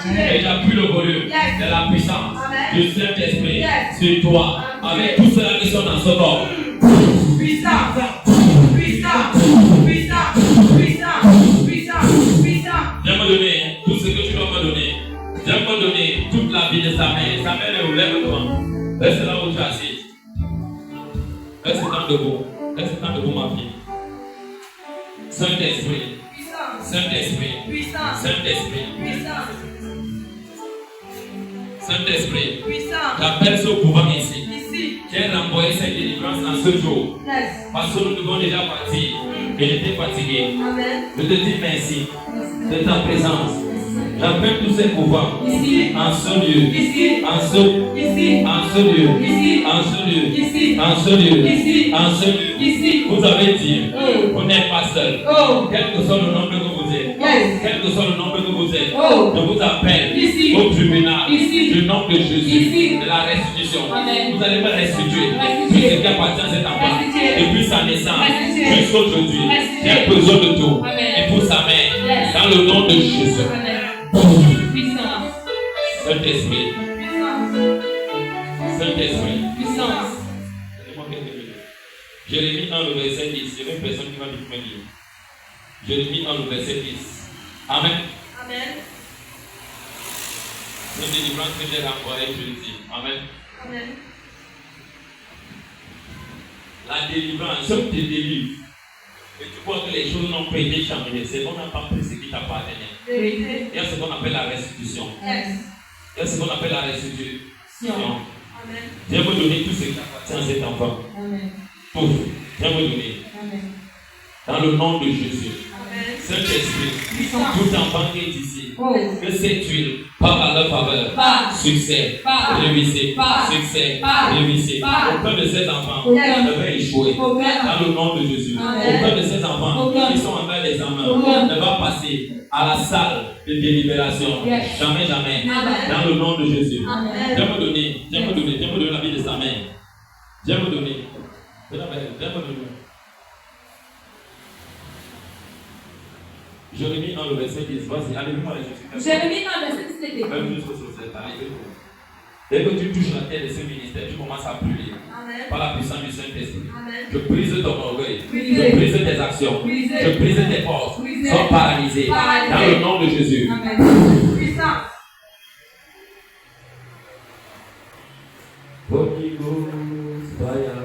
Et j'appuie le volume de la puissance du Saint-Esprit sur toi. Avec tous ceux qui sont dans ce corps. Puissance. Puissance. Puissance. Puissance. Puissance. Puissance. Viens me donner tout ce que tu dois me donner. Viens me donner toute la vie de sa mère. Sa mère est lève-toi. Reste là où tu es assis. Reste debout. Reste debout, ma fille. Saint-Esprit. Saint-Esprit. Saint-Esprit. Saint-Esprit. J'appelle ce couvent ici. Qui a renvoyé cette délivrance en ce jour. Parce que nous devons déjà partir. Et j'étais fatigué. Je te dis merci de ta présence. J'appelle tous ces couvents en ce lieu. En ce lieu. En ce lieu. En ce lieu. En ce lieu. Vous avez dit, vous n'êtes pas seul. Quel que soit le nombre que vous êtes. Quel que soit le nombre que vous êtes. Je vous appelle au tribunal du nom de Jésus, de la restitution. Vous allez me restituer tout ce qui appartient à cet enfant. Depuis sa naissance jusqu'à aujourd'hui. J'ai besoin de tout. Et pour sa mère, dans le nom de Jésus. Saint-Esprit. Saint-Esprit. Jérémie 1, le verset 10. Il y a une personne qui va me dire. Jérémie 1, le verset 10. Amen. C'est une délivrance que j'ai renvoyée, je le dis. Amen. La délivrance, ce qui te délivre. Et tu vois que les choses n'ont pas été changées. C'est qu'on n'a pas pris ce qui t'appartenait. Il y a ce qu'on appelle la restitution. Il y a ce qu'on appelle la restitution. Viens me donner tout ce qui appartient à cet enfant. Tout. Viens me donner. Dans le nom de Jésus. Saint-Esprit, tout enfant qui est ici, que cette huile part à leur faveur. Succès, réussite, succès, réussite. Aucun de ces enfants ne va échouer. Dans le nom de Jésus. Aucun de ces enfants qui sont en train d'examen ne va passer à la salle de délibération. Jamais, jamais. Dans le nom de Jésus. Viens me donner la vie de sa mère. Viens me donner. Jérémie 1, le verset 10. Vas-y, allez-moi les Jésus. Jérémie 1, verset 10. Même jusqu'au succès, allez-vous. Dès que tu touches la terre de ce ministère, tu commences à brûler. Par la puissance du Saint-Esprit. Je brise ton orgueil. Je brise tes actions. Je brise tes forces. Sois paralysé. Dans le nom de Jésus. Puissance. Holy Ghost, fire,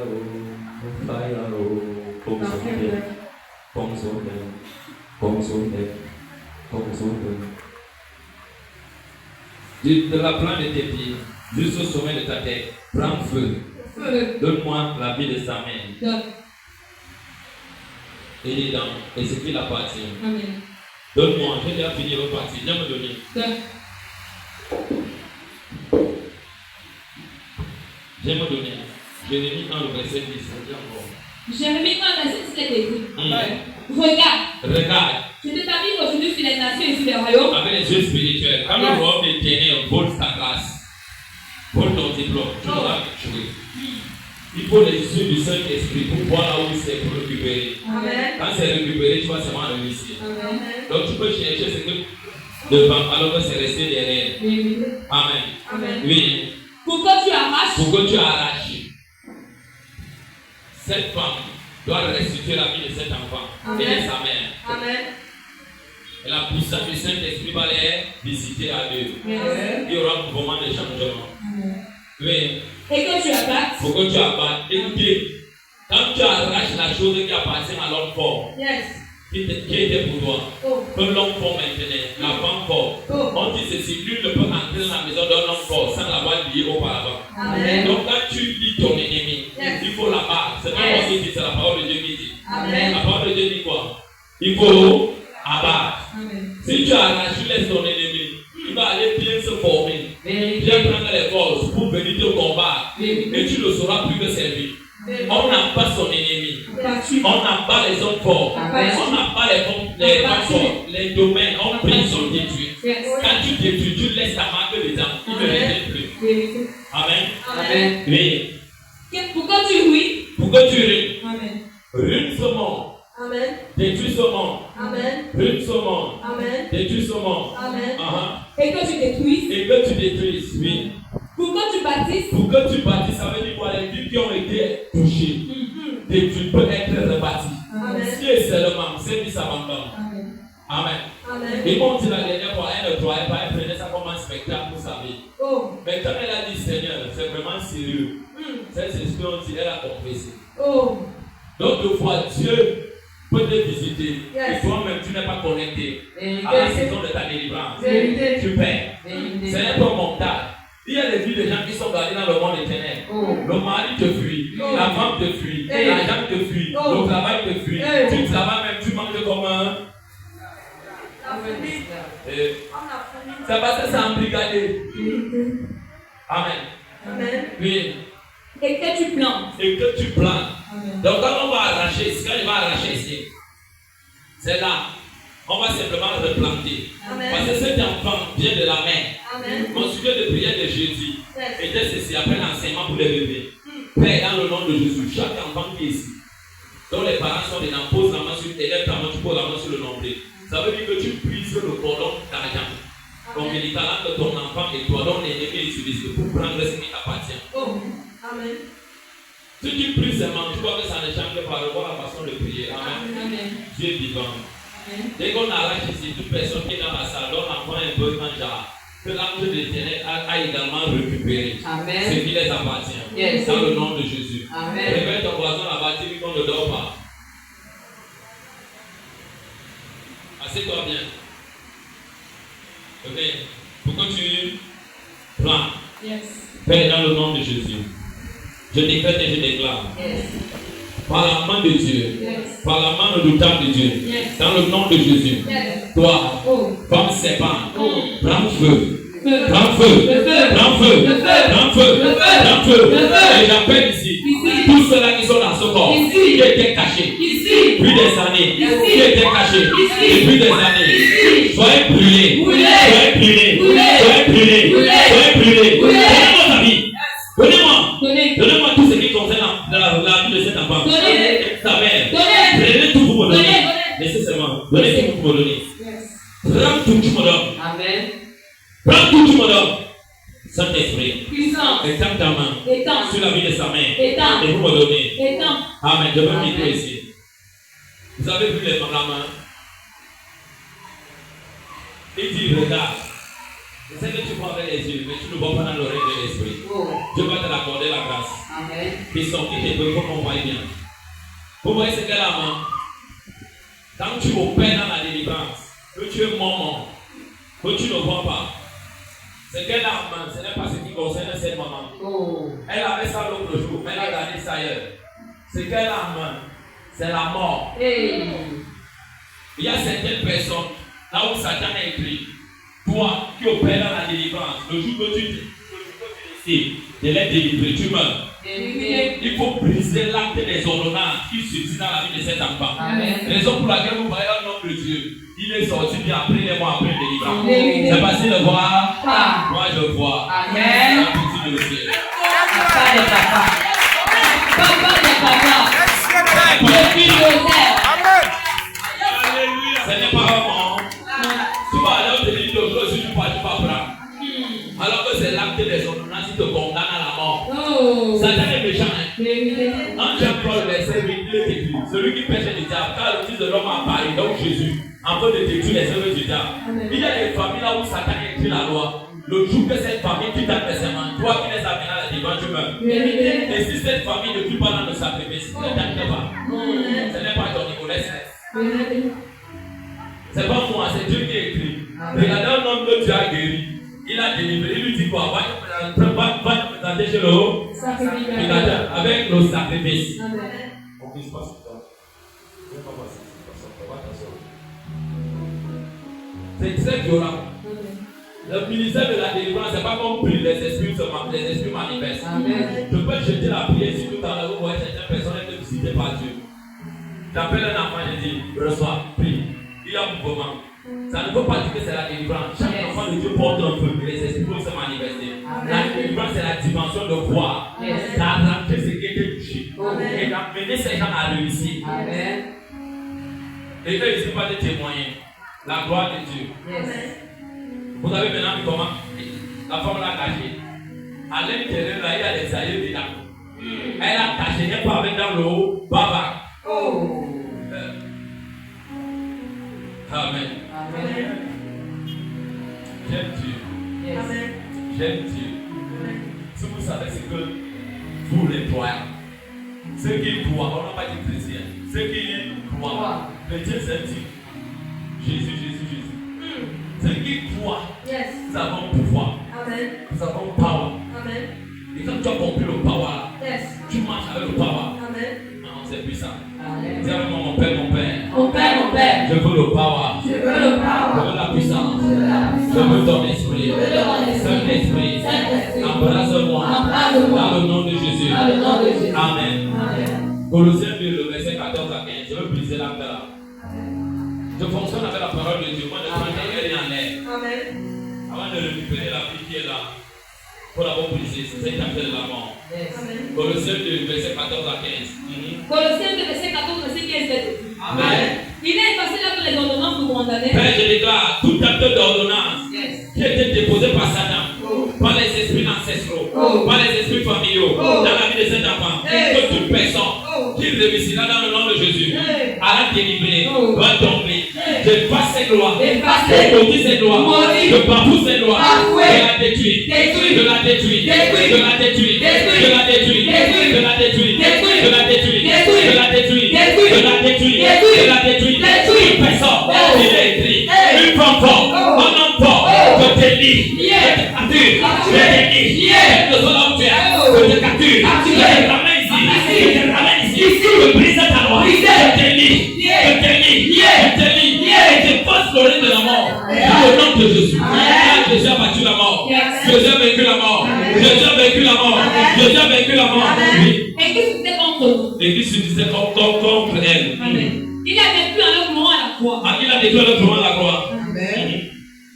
de la plante de tes pieds jusqu'au sommet de ta tête, prends feu. Donne-moi la vie de sa main. Et les dents, et ce qui appartient. Donne-moi, j'ai déjà fini votre partie. Viens me donner. Viens me donner. Jérémie 1, le verset 10. Jérémie 1, verset 10, écoute. Regarde. Je t'établis aujourd'hui sur les nations et sur les royaumes. Avec les yeux spirituels. Quand le royaume est ténèbres vole sa grâce, vole ton diplôme, tu devras jouer. Il faut les yeux du Saint-Esprit pour voir là où c'est pour récupérer. Quand c'est récupéré, tu vas seulement réussir. Donc tu peux chercher ce que devant alors que c'est resté derrière. Amen. Oui. Pour que tu arraches. Cette femme doit restituer la vie de cet enfant et de sa mère. Et la puissance du Saint-Esprit va les visiter à deux. Il y aura un mouvement de changement. Oui. Et que tu abattes. Faut que tu abattes. Écoutez, quand tu arraches la chose qui appartient à l'homme fort, qui était pour toi, que l'homme fort maintenant, la femme fort, on dit ceci, nul ne peut entrer dans la maison d'un homme fort sans l'avoir lié auparavant. Donc quand tu lis ton ennemi, il faut l'abattre. C'est pas moi qui dis, c'est la parole de Dieu qui dit. La parole de Dieu dit quoi? Il faut abattre. Si tu arraches, laisse ton ennemi, il va aller bien se former, bien prendre les forces pour venir te combattre, et tu ne sauras plus que servir. On n'a pas son ennemi, on n'a pas les hommes forts, on n'a pas les femmes fortes, les domaines, on prie son détruit. Quand tu détruis, tu laisses ta marque dedans, il ne reste plus. Amen. Oui. Pour que tu ris. Pour que tu ris. Ruine ce monde. Détruis ce monde. Ruine ce monde. Détruis ce monde. Et que que tu détruises. Et que tu détruises, oui. Pour que tu bâtisses. Pour que tu bâtisses, ça veut dire quoi? Les villes qui ont été touchées. Et tu peux être rebâti. Si et seulement, c'est mis ça maintenant. Amen. Et comme tu l'as dernière fois, elle ne croyait pas, elle prenait ça comme un spectacle pour sa vie. Mais quand elle a dit Seigneur, c'est vraiment sérieux. C'est ce qu'on dit, elle a confessé. Donc, deux fois, Dieu peut te visiter. Et toi-même, tu n'es pas connecté à la saison de ta délivrance. Tu perds. C'est un peu mental. Il y a des vies de gens qui sont gardés dans le monde des ténèbres. Le mari te fuit, la femme te fuit, l'argent te fuit, le travail te fuit. Tu travailles même, tu manges comme un. C'est parce que c'est embrigadé. Amen. Oui. Et que tu plantes. Donc quand on va arracher, quand il va arracher ici, c'est là. On va simplement replanter. Parce que cet enfant vient de la mer. Mon sujet de prière de Jésus était ceci, après l'enseignement pour les bébés. Père, dans le nom de Jésus, chaque enfant qui est ici, dont les parents sont dedans, pose la main sur élève ta main, tu poses la main sur le nombril. Ça veut dire que tu brises le cordon d'argent. Donc les talents de ton enfant et toi, dont l'ennemi utilise pour prendre ce qui t'appartient. Amen. Si tu pries seulement, tu vois que ça ne change pas, revoir la façon de prier. Amen. Dieu est vivant. Dès qu'on arrache ici, toute personne qui est dans la salle, dont l'enfant est un peu genre, que l'ange de l'Éternel a également récupéré ce qui les appartient. Dans le nom de Jésus. Réveille ton voisin là-bas, dis-lui qu'on ne dort pas. Assieds-toi bien. Ok. Pour que tu prends. Père, dans le nom de Jésus, je décrète et je déclare. Par la main de Dieu, par la main redoutable de Dieu, dans le nom de Jésus, toi, femme serpent, prends feu. Prends feu, prends feu, prends feu, prends feu. Et j'appelle ici tous ceux-là qui sont dans ce corps, qui étaient cachés depuis des années, qui étaient cachés depuis des années. Soyez brûlés, soyez brûlés, soyez brûlés, soyez brûlés. Donnez-moi ta vie. Donnez-moi tout ce qui concerne la vie de cet enfant. Ta mère. Prenez tout pour me donner. Laissez seulement. Donnez tout pour me donner. Prends tout, tu me donnes. Amen. Prends tout, tu me donnes. Saint-Esprit. Puissant. Étends ta main. Sur la vie de sa mère. Et vous me donner. Amen. Je veux quitter ici. Vous avez vu la main. Il dit, regarde. Je sais que tu vois avec les yeux, mais tu ne vois pas dans l'oreille de l'esprit. Dieu va te l'accorder la grâce. Ils sont qui te veulent qu'on voit bien. Vous voyez ce qu'est la main? Quand tu opères dans la délivrance, que tu es mort, que tu ne vois pas, ce qu'est la main, ce n'est pas ce qui concerne cette maman. Elle avait ça l'autre jour, mais elle a gardé ça ailleurs. Ce qu'est la main, c'est la mort. Il y a certaines personnes, là où Satan a écrit, toi qui opères dans la délivrance, le jour que tu décides de les délivrer, tu meurs. Il faut briser l'acte des ordonnances qui subsistent dans la vie de cet enfant. Raison pour laquelle vous voyez le nom de Dieu. Il est sorti bien après les mois après le délivrance. C'est facile de voir. Moi je vois. Amen. La petite de le ciel. Papa de papa. Papa de papa. Amen. Ce n'est pas vraiment. Tu vas aller au délit de Dieu si tu vas prendre. Alors que c'est l'acte des ordonnances qui te condamne à la mort. Satan est méchant. En Jean-Paul, verset 8, il est écrit: celui qui pêche le diable, car le Fils de l'homme a apparu, donc Jésus, en train de détruire les œuvres du diable. Il y a des familles là où Satan a écrit la loi. Le jour que cette famille quitte ta serment, toi qui les amènes à la délivrance, tu meurs. Et si cette famille ne vit pas dans le sacrifice, ne t'inquiète pas. Ce n'est pas ton Nicolas. C'est pas moi, c'est Dieu qui a écrit. Regardez un homme que Dieu a guéri. Il a délivré, il lui dit quoi? Va te présenter chez le haut avec le sacrifice. On ne dit pas ça. C'est très violent. Le ministère de la délivrance, c'est pas comme les esprits manifestent. Je peux jeter la prière si tout à l'heure vous voyez certaines personnes être visitées par Dieu. J'appelle un enfant, je dis, reçois, prie. Il y a un mouvement. Ça ne veut pas dire que c'est la délivrance. Chaque enfant de Dieu porte un feu et les esprits peuvent se manifester. La délivrance, c'est la dimension de voir. D'arranger ce qui était touché. Et d'amener ces gens à réussir. Et eux, ils ne sont pas des témoins. La gloire de Dieu. Vous avez maintenant vu comment la femme l'a caché. À l'intérieur, là, il y a des aïeux dedans. Elle a caché, elle part avec dans le haut, baba. Oh. Amen. Amen. J'aime Dieu. Yes. Amen. J'aime Dieu. Si vous savez ce que vous les croyants, ceux qui croient, on n'a pas dit chrétiens, ceux qui croient, le Dieu c'est Dieu. Jésus. Ceux qui croient, Yes. nous avons pouvoir, Amen. nous avons power. Amen. Et quand tu as compris le power, Yes. tu marches avec le power. Amen. Non, c'est puissant. Amen. Dis avec moi, mon Père, Mon Père, je veux le power, je veux le je power. veux la puissance, Je veux la je puissance. veux ton esprit, Je veux ton esprit. Saint-Esprit, Saint-Esprit. embrasse-moi, Embrasse-moi. dans le nom de Jésus. Dans le nom de Jésus. Amen. Amen. Colossiens 2, le verset 14 à 15. Je veux briser la paix là. Je fonctionne avec la parole de Dieu. Moi, je ne prends rien en l'air. Amen. Avant de récupérer la vie qui est là, pour l'avoir brisée, c'est ça qui appelle la mort. Yes. Amen. Colossiens 2, verset 14 à 15. Colossiens 2, verset 14, verset 15. Amen. Il est effacé là que les ordonnances vous condamnent. Père, je déclare tout acte d'ordonnance Yes. qui a été déposé par Satan, par les esprits ancestraux, par les esprits familiaux, dans la vie de cet enfant, que toute personne qui réussira dans le nom de Jésus, à la délivrer, va tomber. Je passe ces lois, je maudis ces lois, je bafoue ces lois, je la détruis, je la détruis, je la détruis, je la détruis, je la détruis, je la détruis, je la détruis, je la détruis, je la détruis. Une personne, il est écrit, une femme forte, un homme fort, je te lis, je te capture, je te lis, je te capture, je te ramène ici, je te ramène ici, je brise ta loi, je te lis, je te lis, et je passe le règne de la mort, dans le nom de Jésus. Jésus a battu la mort, Jésus a vaincu la mort, Jésus a vaincu la mort, Jésus a vaincu la mort. Oui. Et qui se disait contre nous. Et qui se disait contre elle. Amen. Il a vécu en leur moment à la croix. Ah, il a déclaré le moment à la croix. Amen.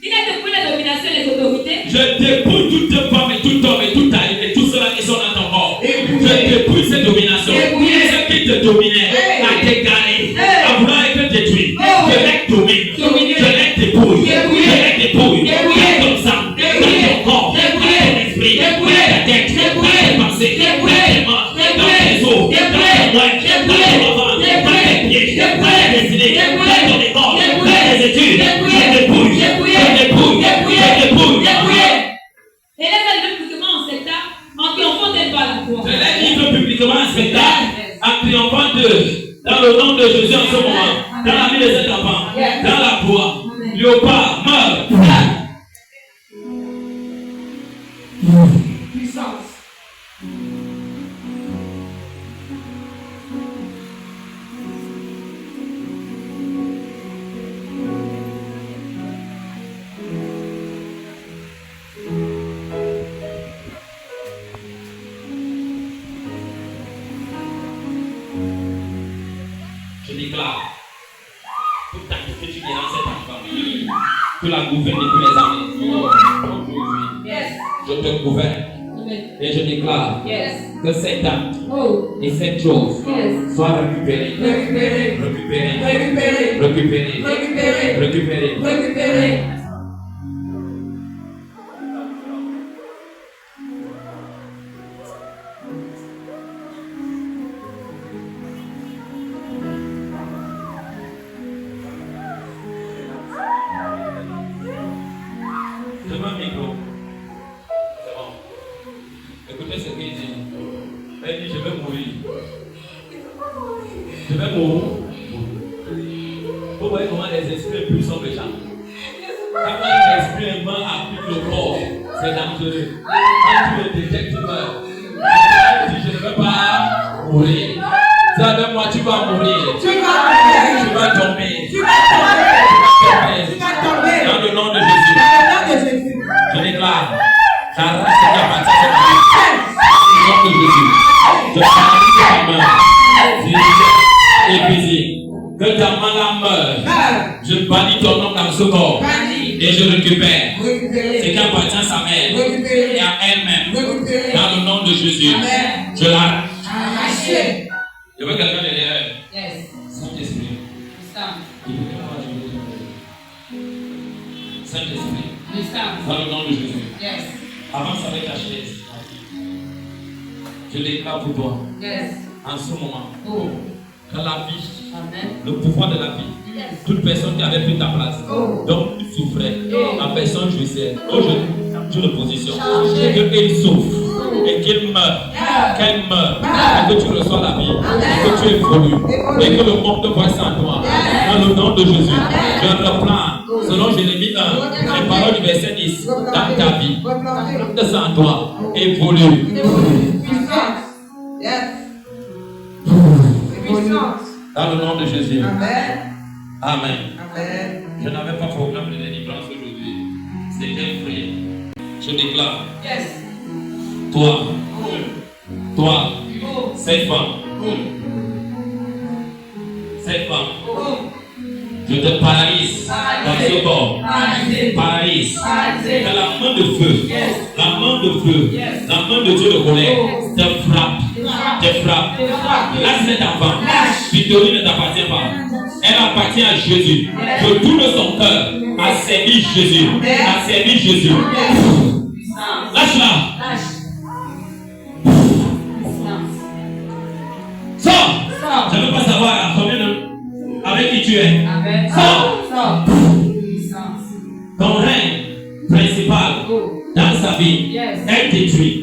Il a dépouillé la domination et les autorités. Je dépouille toute femme et tout homme et toute taille et tous ceux-là qui sont dans ton corps. Je dépouille cette domination. Ceux qui te dominaient, à t'égarer, à vouloir être détruit. Je les domine. Je les dépouille. Je les dépouille. Dans ton sang, dans ton corps, dans ton esprit, dans ta tête, dans tes pensées, dans tes mains, dans tes os, dans tes moelles, dans tes revends, dans tes pieds, dans tes décider, dans ton école, dans tes études. Je dépouille. Je dépouille. Et là, elle veut publiquement en secteur, en triomphant d'elle par la croix. Je les livre publiquement un spectacle en triomphant d'eux. Dans le nom de Jésus en ce moment, dans la vie de cet enfant, dans la croix, léopard, meurt. Puissance. Je déclare, toute activité que tu viens dans cet enfant, tu la gouvernes depuis les années. Aujourd'hui, Yes. je te gouverne Amen. et je déclare Yes. que cet acte Oh. et cette chose Yes. soient récupérés. Récupérer. Récupérés. Récupérer. Récupérés. Récupérer. Récupérés. Récupérer. Je veux un micro. C'est bon. Écoutez ce qu'il dit. Elle dit, je vais mourir. Je vais mourir. Vous voyez comment les esprits plus sont méchants. Quand un esprit humain applique le corps, c'est dangereux. Quand tu le détectes, tu meurs. Elle dit, je ne veux pas mourir. Dis avec moi, tu vas mourir. Tu vas Tu vas tomber. Tu vas tomber. Tu vas tomber. Dans le nom de Jésus. Dans le nom de Jésus. Je déclare, j'arrête ce qui appartient à cette vie. Au nom de Jésus. Je paralyse ta main. Épuisé. Que ta main la meure. Je bannis ton nom dans ce corps. Et je récupère ce qui appartient à sa mère et à elle-même. Dans le nom de Jésus. Amen. Je l'arrache. Arraché. Je veux quelqu'un derrière elle. Yes. Saint-Esprit. Puissance. Saint-Esprit. Dans le nom de Jésus. Yes. Avance avec ta chaise. Je déclare pour toi, Yes. en ce moment, Oh. que la vie, Amen. le pouvoir de la vie, toute personne qui avait pris ta place, donc tu souffrais, la personne jouissait, aujourd'hui, tu le positionnes, et qu'il souffre, et qu'il meurt, qu'elle meurt, et que tu reçois la vie, que tu évolues, et que le monde te voit sans toi. Dans le nom de Jésus, je reprends, selon Jérémie 1, les paroles du verset 10, dans ta vie, que sans toi, évolue. Dans le nom de Jésus. Amen. Je n'avais pas programme de délivrance aujourd'hui. C'était une prière. Je déclare. Yes. Toi, cette femme, je te paralyse dans ce corps. Paralyse. Que la main de feu, la main de Dieu de colère te frappe. Lâche cet enfant. Victorine ne t'appartient pas. Elle appartient à Jésus. Je tourne son cœur à servir Jésus. Lâche-la. Sors. Je ne veux pas savoir avec qui tu es. Sors. Ton règne principal dans sa vie est détruit.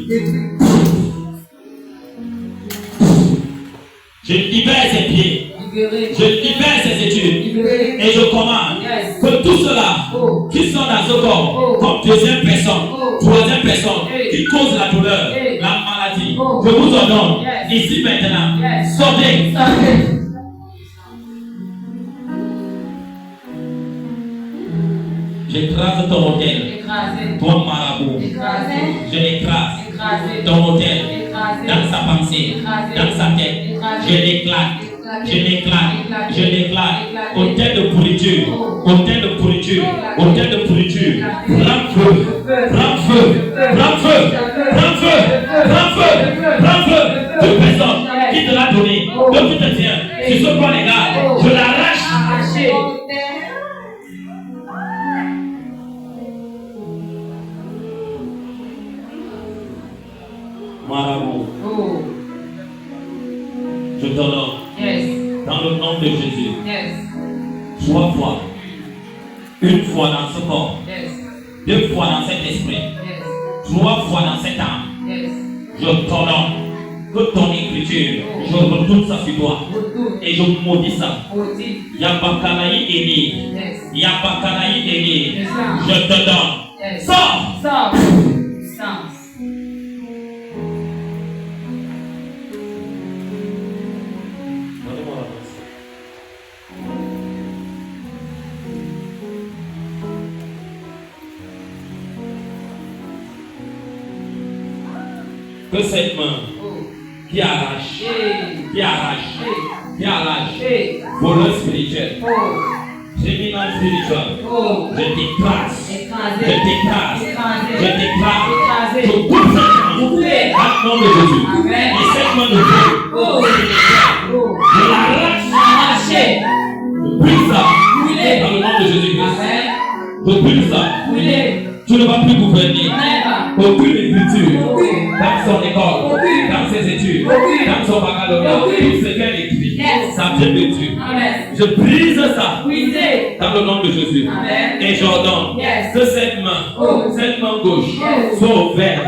Je libère ses pieds. Je libère ses études. Et je commande que tous ceux-là qui sont dans ce corps, comme deuxième personne, troisième personne, qui cause la douleur, la maladie, je vous ordonne, ici maintenant, sortez. J'écrase ton hôtel, ton marabout. Je l'écrase, ton hôtel, dans sa pensée, dans sa tête. Je l'éclate. Hôtel de pourriture. Prends feu. De personne qui te l'a donné, donc tu te tiens. C'est ce point les gars, je l'arrache. Marabout. Je t'honore. Dans le nom de Jésus. 3 fois. 1 fois dans ce corps. 2 fois dans cet esprit. 3 fois dans cette âme. Je t'honore. Que ton écriture, je retourne ça sur toi. Et je maudis ça. Yabakanaï Eli. Je te donne. Sors. Que cette main qui arrache, voleur spirituel, criminel spirituel, je t'écrase, je coupe cette main, dans le nom de Jésus, et cette main de Dieu, je l'arrache, je brise ça, dans le nom de Jésus-Christ, je brise ça. Tu ne vas plus gouverner aucune écriture dans son école, dans ses études, dans son baccalauréat, tout ce qu'elle écrit, ça vient de Dieu. Je brise ça dans le nom de Jésus. Et j'ordonne que cette main gauche soit ouverte,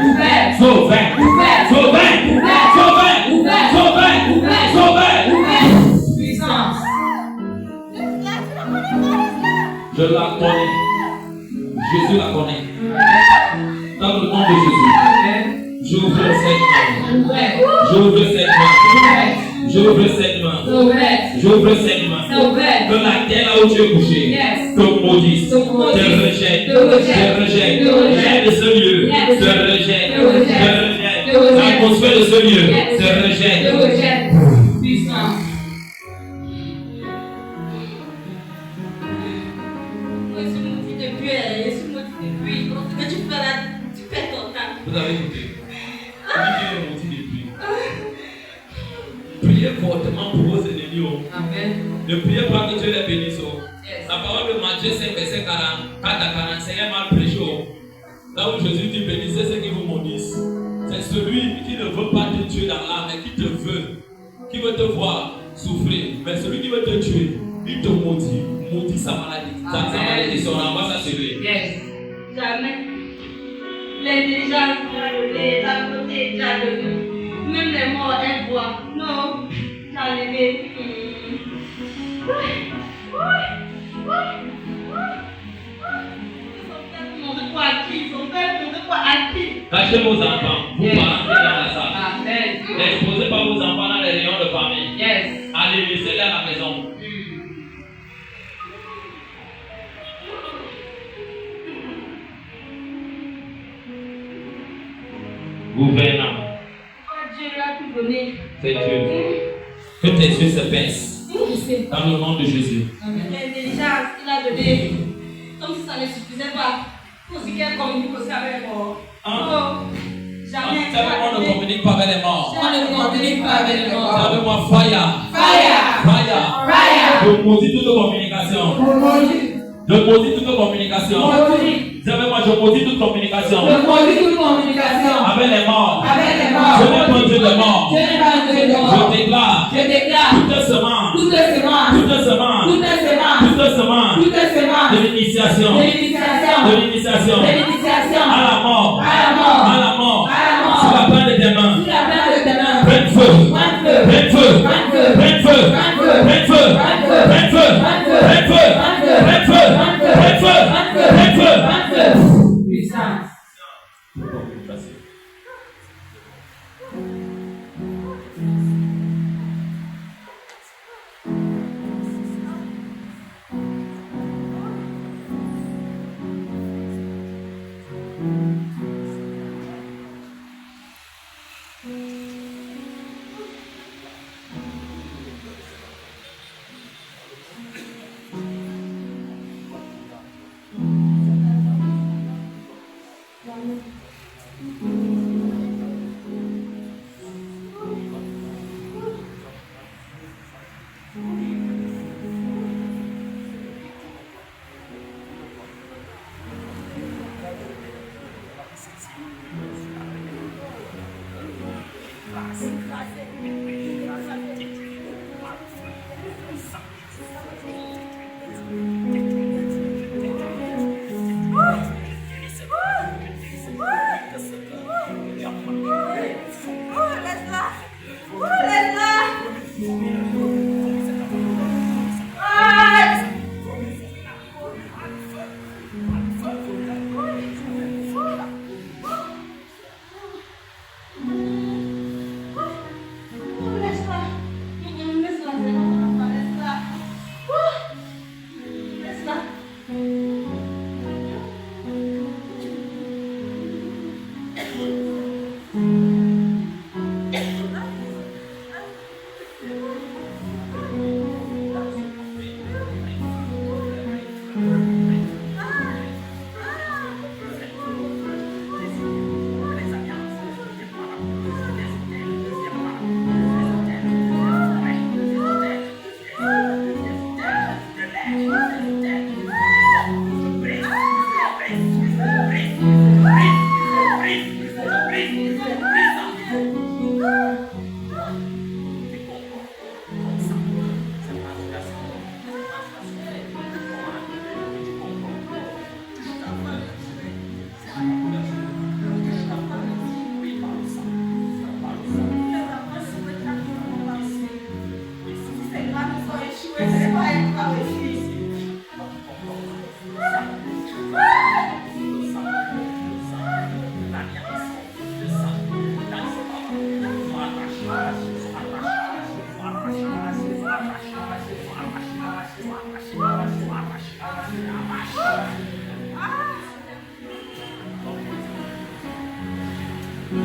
Je la connais. Jésus la connaît. Dans le nom de Jésus. J'ouvre cette main. Que la terre là où tu es couché te maudisse, te rejette. Je rejette de ce lieu. Te rejette. L'atmosphère de ce lieu te rejette. Vous avez écouté. Priez fortement pour vos ennemis. Ne priez pas que Dieu les bénisse. La parole de Matthieu 5, verset 44 à 45 est mal prêché. Là où Jésus dit bénissez ceux qui vous maudissent. C'est celui qui ne veut pas te tuer dans l'âme, mais qui te veut, qui veut te voir souffrir. Mais celui qui veut te tuer, il te maudit. Maudit sa maladie. Sa malédiction, on envoie ça sur lui. Yes. Jamais. L'intelligence, la beauté, déjà donné. Même les morts, elles voient. Non, j'en ai vu. Ils ont fait montrer quoi à qui? Cachez vos enfants. Vous parents dans la salle. Amen. N'exposez pas vos enfants dans les rayons de famille. Yes. Allez, laissez-les à la maison. Gouvernant. Dieu lui a tout donné. C'est Dieu. Que tes yeux se baissent. Dans le nom de Jésus. L'intelligence qu'il a donné. Comme si ça ne suffisait pas. Pour ce qu'elle communique aussi avec les morts. Oh, jamais. On ne communique pas avec les morts. On ne communique pas avec les morts. Savez-moi, fire. Je maudis toute communication. Je maudis toute communication. Savez-moi, je maudis toute communication. Avec les morts. Je n'ai pas Dieu de mort. Je déclare. Toute semence de l'initiation. À la mort. Sur la plaine de tes mains. Prenne feu. Puissance.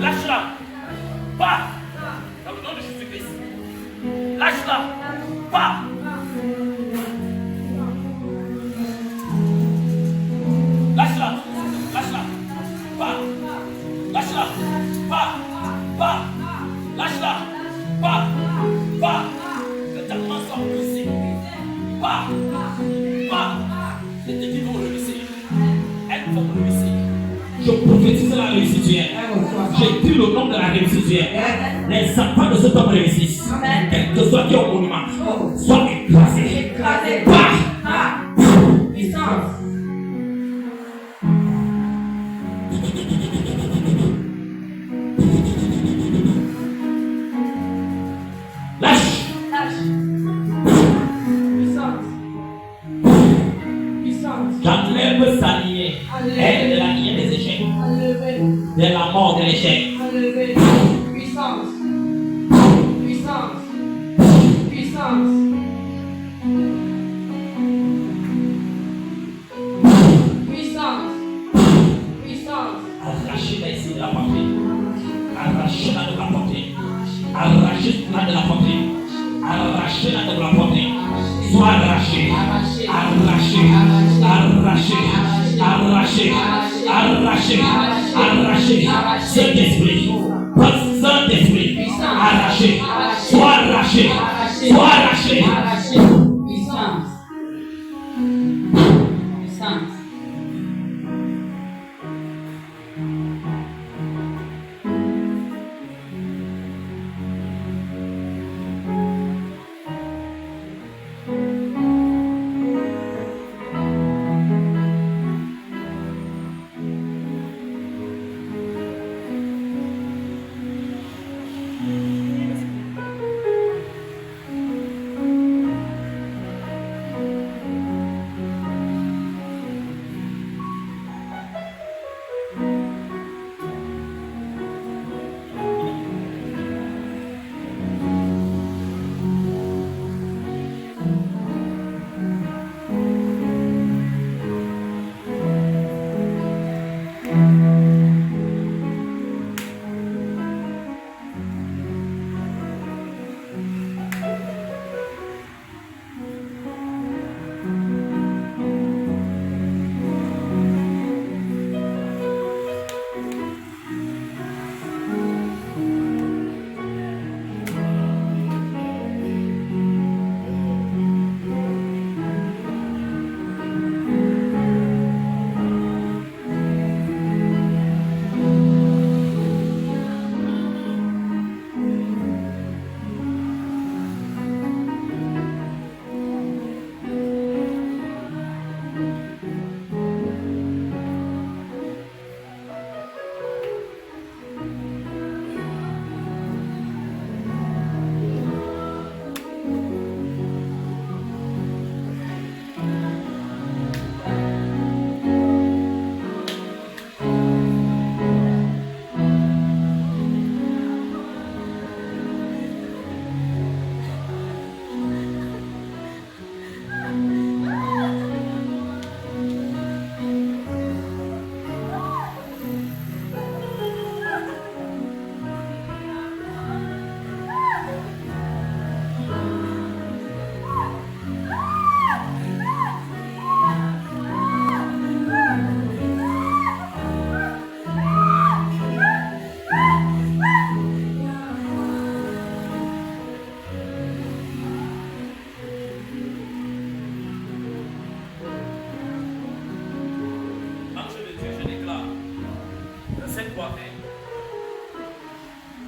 Lâche-la. Pas. Dans le nom de Jésus-Christ. Lâche-la. Pas. Lâche-la. Lâche-la. Pas. Lâche-la. Pas. Pas. Lâche-la. Pas. Pas. Que ta main soit poussée. Va. Les défis vont réussir. Elles vont réussir. Je prophétise la réussite hier. J'écris le nom de la réussite hier. Les enfants de cet homme réussissent. Quel que soit qui est au monument, soient écrasés. Puissance. Lâche. Puissance. Puissance. J'enlève sa lignée. Elle est de la lignée des échecs. Enlevé. De la mort, de l'échec. Enlevé. Puissance. Puissance. Puissance. Puissance. Puissance. Arrachez-la ici de la portée. Arrachez-la de la portée. Arrachez-la de la portée. Arrachez-la de la portée. Sois arraché. Arraché. Arraché. Arraché. Arraché. Arraché. Saint-Esprit. Saint-Esprit. Arraché. Sois arraché. Sois arraché. Puissance. Puissance.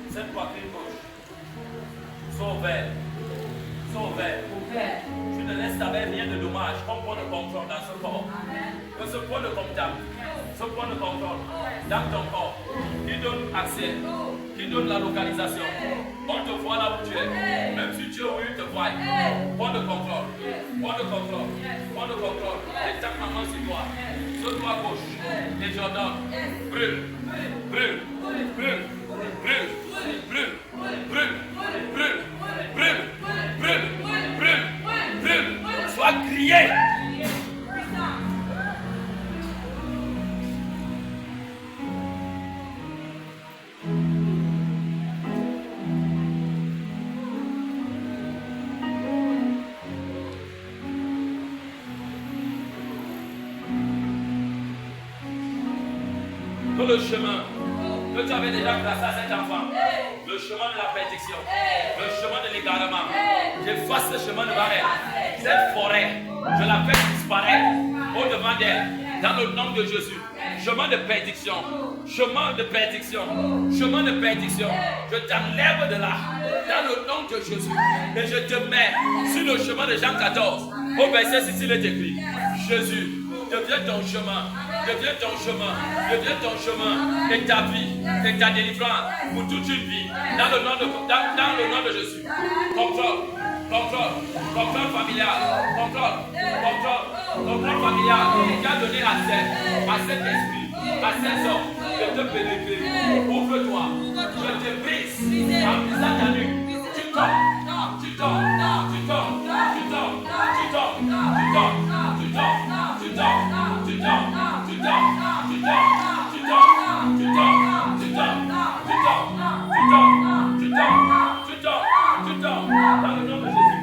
Cette poitrine gauche. Sois ouvert. Sois ouvert. Tu ne laisses ta mère rien de dommage. Comme point de contrôle dans ce corps. Que ce point de contact, ce point de contrôle dans ton corps, qui donne accès, qui donne la localisation. On te voit là où tu es. Même si tu es où il te voit. Point de contrôle. Point de contrôle. Point de contrôle. Et tape ma main sur toi. Sur toi gauche. Et j'ordonne. Brûle. Brûle. Brûle. Brûle. Brûle. Brûle. Brûle. Brûle. Brûle. Brûle. Brûle. Sois grillé. Dans le chemin que tu avais déjà placé à cet enfant, le chemin de la perdition, le chemin de l'égarement, j'efface ce chemin de barrière, cette forêt Je la fais disparaître au-devant d'elle. Dans le nom de Jésus. Chemin de perdition. Chemin de perdition. Chemin de perdition. Je t'enlève de là. Dans le nom de Jésus. Et je te mets sur le chemin de Jean 14. Au verset 6, il est écrit. Jésus, deviens ton chemin. Deviens ton chemin. Deviens ton chemin. Et ta vie. Et ta délivrance. Pour toute une vie. Dans le nom de Jésus. Contrôle. Contrôle familial, contrôle familial, qui a donné accès à cet esprit, à ces hommes, de te pénétrer. Ouvre-toi, je te brise, en brisant ta nuque. Tu tombes. Dans le nom de Jésus.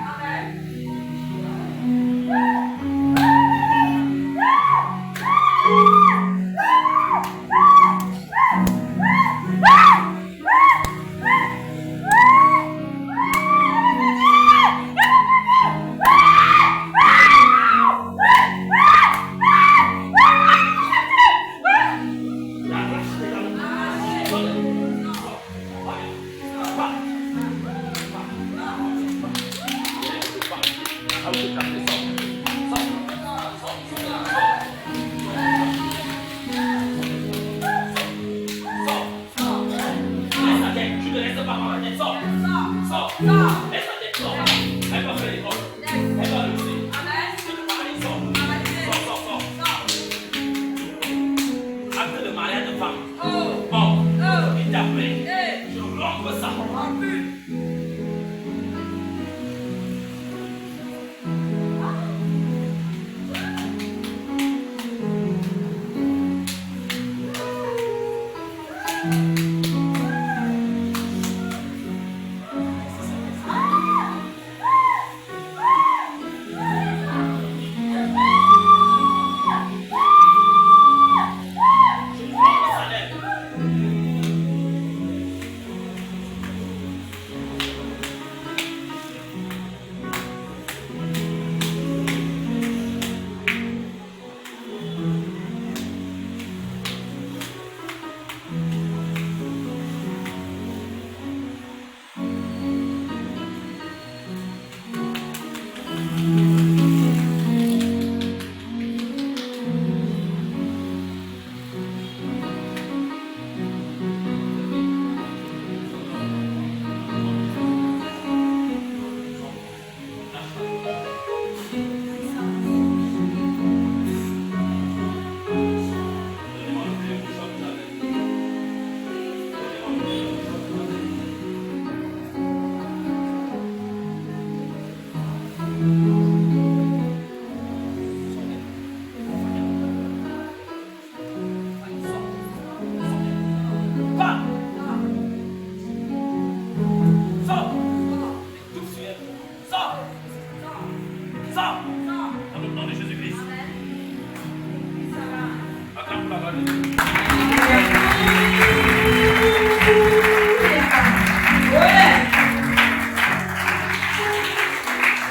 Stop!